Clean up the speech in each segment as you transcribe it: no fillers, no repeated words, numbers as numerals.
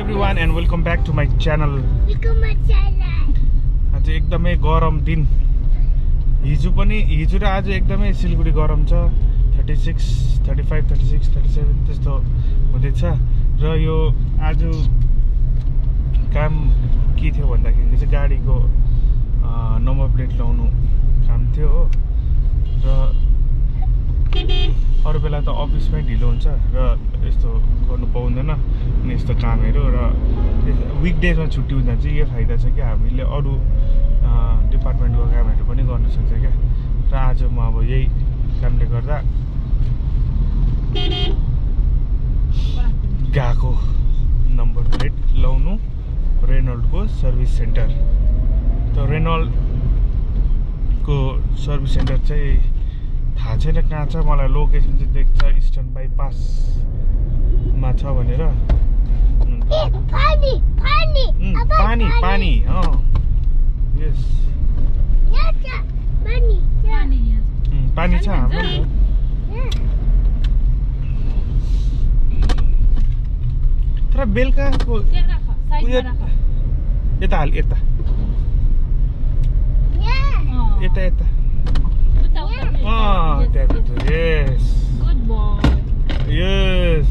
everyone and welcome back to my channel. आज एकदमै गरम दिन हिजो र आज एकदमै सिलगढी गरम छ 36 35 36 37 त्यस्तो हुँदैछ र यो आज काम के थियो भन्दाखेरि चाहिँ गाडीको नम्बर प्लेट लाउनु काम थियो हो र अरू बेला त अफिसमै ढिलो हुन्छ र यस्तो गर्नु पाउँदैन अनि यस्तो कामहरू र विकडेजमा छुट्टी हुँदा चाहिँ यो फाइदा छ कि हामीले अरू डिपार्टमेन्टको कामहरू पनि गर्न सक्छ क्या र आज म अब यही कामले गर्दा गएको नम्बर प्लेट लाउनु रेनल्टको सर्भिस सेन्टर त रेनल्टको सर्भिस सेन्टर चाहिँ थाहा छैन कहाँ छ मलाई लोकेसन चाहिँ देख्छ इस्टर्न बाइपासमा छ भनेर पानी यस पानी छ हाम्रो तर बेलुकाको यता हाल यता यता yes good boy yes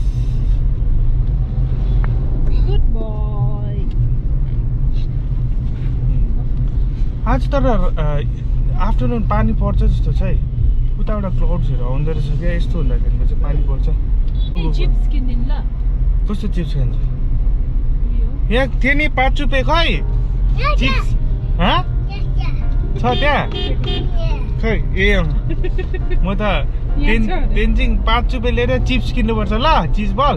good boy आज तर आफ्टरनुन पानी पर्छ जस्तो छ है उताबाट क्लाउड्सहरू आउँदो रहेछ क्या यस्तो हुँदाखेरि चाहिँ पानी पर्छ चिप्स किन्दिन ल कस्तो चिप्स खान्छ यहाँ थियो नि 5 रुपियाँ खै चिप्स छ त्यहाँ खै ए म त तेन्जिङ 5 रुपियाँ लिएर चिप्स किन्नुपर्छ ल चिज बल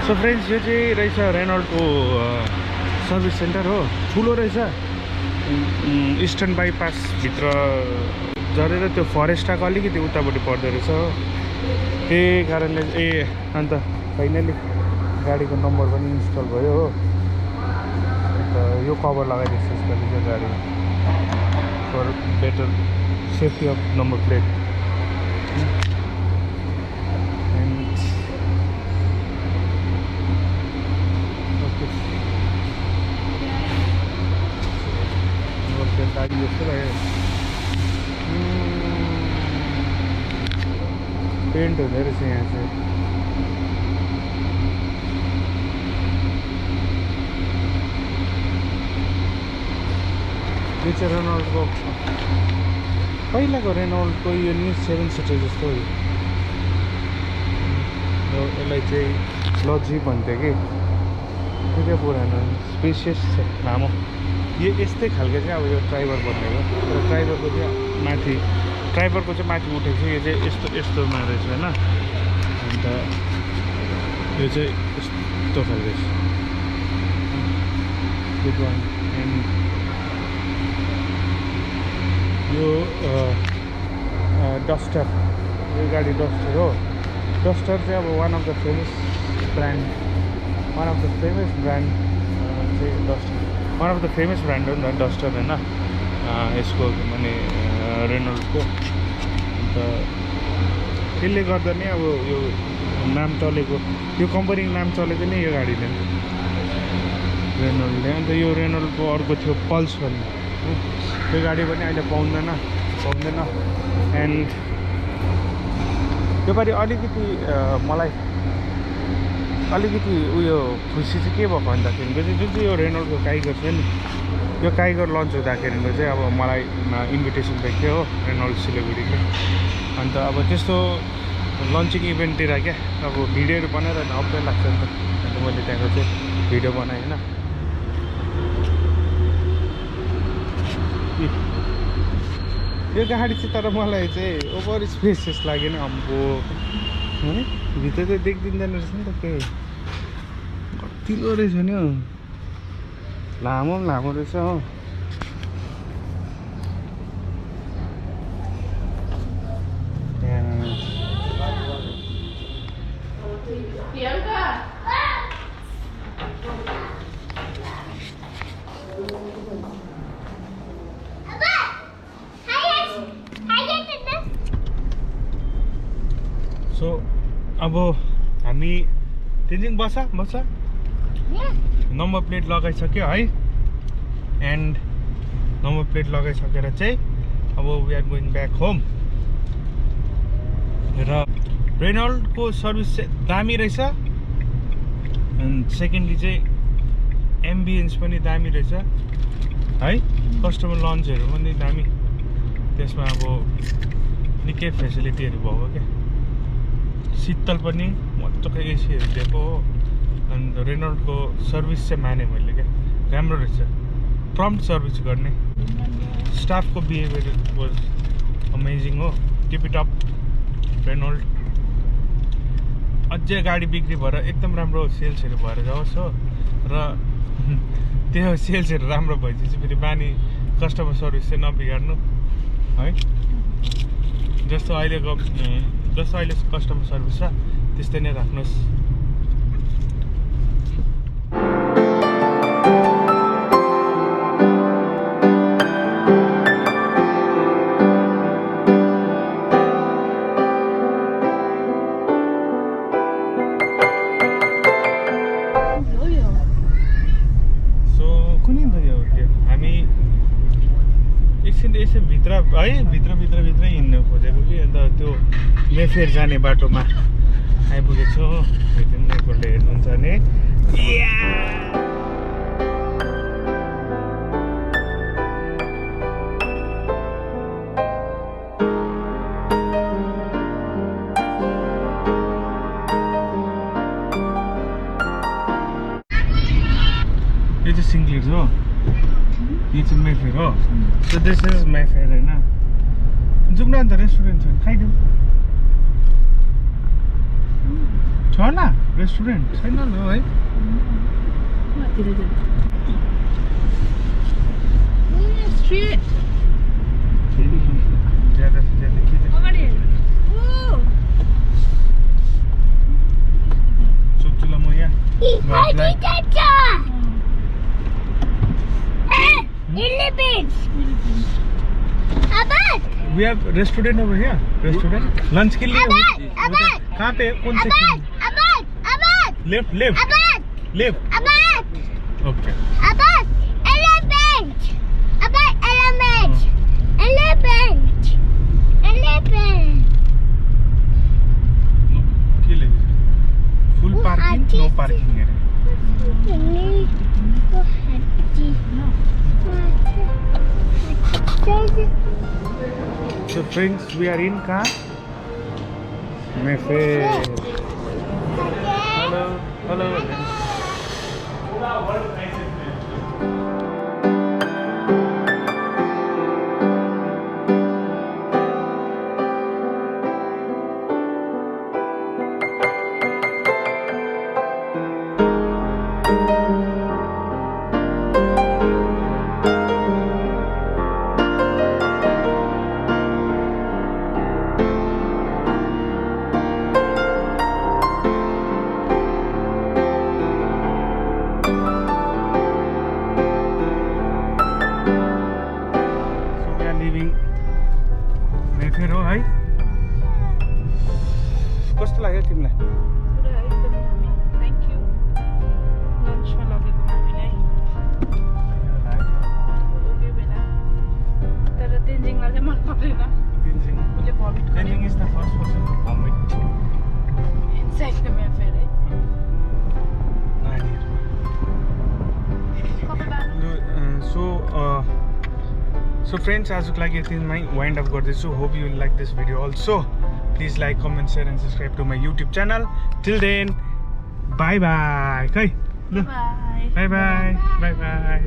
सो फ्रेन्ड्स यो चाहिँ रहेछ रेनल्टको सर्भिस सेन्टर हो ठुलो रहेछ इस्टर्न बाइपासभित्र झरेर त्यो फरेस्टको अलिकति उतापट्टि पर्दो रहेछ हो त्यही कारणले अन्त फाइनली गाडीको नम्बर पनि इन्स्टल भयो हो अन्त यो कभर लगाइदिएको छ यसपालि चाहिँ गाडीमा for better safety of number plate गाडी जस्तो लाग्यो पेन्ट हुँदो रहेछ यहाँ चाहिँ यो चाहिँ रेनल्टको पहिलाको रेनल्टको यो नि 7 सिटर जस्तो हो यसलाई चाहिँ लजी भन्थ्यो कि निकै पुरानो स्पेसियस छ लामो यो यस्तै खालको चाहिँ अब यो ड्राइभर बनेको र ड्राइभरको चाहिँ माथि उठेको छ यो चाहिँ यस्तोमा रहेछ होइन अन्त यो चाहिँ यस्तो खालको छ गुड वान एन्ड यो डस्टर यो गाडी डस्टर हो डस्टर चाहिँ अब one of the famous brand चाहिँ Duster one of the famous brand हो नि त डस्टर होइन यसको माने रेनल्टको अन्त त्यसले गर्दा नै अब यो नाम चलेको यो कम्पनीको नाम चलेको नै यो गाडीले रेनल्टले अन्त यो रेनल्टको अर्को थियो पल्स भन्ने त्यो गाडी पनि अहिले पाउँदैन एन्ड योपालि अलिकति उयो खुसी चाहिँ के भएको भन्दाखेरिको चाहिँ जुन चाहिँ यो रेनल्टको काइगर छ नि यो काइगर लन्च हुँदाखेरिको चाहिँ अब मलाई इन्भिटेसन दिएको थियो हो रेनल्ट सिलगढीको अन्त अब त्यस्तो लन्चिङ इभेन्टतिर क्या अब भिडियोहरू बनाएर अप्ठ्यारो लाग्छ नि त अन्त मैले त्यहाँको चाहिँ भिडियो बनाएँ होइन यो गाडी चाहिँ तर मलाई चाहिँ ओभर स्पेसियस लागेन अम्बो है भित्र चाहिँ देखिँदैन रहेछ नि त केही कतिलो रहेछ नि हौ लामो पनि लामो रहेछ हो सो अब हामी तेन्जिङ बस नम्बर प्लेट लगाइसक्यो है एन्ड नम्बर प्लेट लगाइसकेर चाहिँ अब we are going back home र रेनल्टको सर्भिस चाहिँ दामी रहेछ एन्ड सेकेन्डली चाहिँ एम्बियन्स पनि दामी रहेछ है कस्टमर लन्चहरू पनि दामी त्यसमा अब निकै फेसिलिटीहरू भएको क्या शीतल पनि मजाको एसीहरू दिएको हो अन्त रेनल्टको सर्भिस चाहिँ माने मैले क्या राम्रो रहेछ प्रम्प्ट सर्भिस गर्ने स्टाफको बिहेभियर वाज अमेजिङ हो टिप इट अप रेनल्ट अझै गाडी बिक्री भएर एकदम राम्रो सेल्सहरू भएर जाओस् हो र त्यो सेल्सहरू राम्रो भएपछि फेरि बानी कस्टमर सर्भिस चाहिँ नबिगार्नु है जस्तो अहिले कस्टमर सर्भिस छ त्यस्तै नै राख्नुहोस् है भित्र हिँड्नु खोजेको कि अन्त त्यो मेफेयर जाने बाटोमा आइपुगेको छु एकपल्ट हेर्नुहुन्छ भने यो चाहिँ सिङ्ग्लेट हो यो चाहिँ मेफेयर हो सो दिस इज मेफेयर होइन जाउँ न अन्त रेस्टुरेन्ट छ खाइदिउँ छ होला रेस्टुरेन्ट छैन होला है ज्यादा के सोध्छु ल म यहाँ We have restaurant over here. Restaurant. Lunch के लिए. कहाँ पे? कौन सेक्शन? Left. Okay. के लगे? Full parking, no parking है. So friends, we are in car. Mayfair. Hello. Mayfair हो है कस्तो लाग्यो तिमीलाई पुरा एकदम दामी थ्यांक यू लन्चमा लगेको हामीलाई ओके बेला तर तेन्जिङलाई चाहिँ मन परेन उसले भमिट गर्यो Tencing is the first person to vomit inside the Mayfair है So friends, आजको लागि यतिमै वाइन्ड अप गर्दैछु hope you like this video also please like comment share and subscribe to my YouTube channel till then bye bye खै bye bye by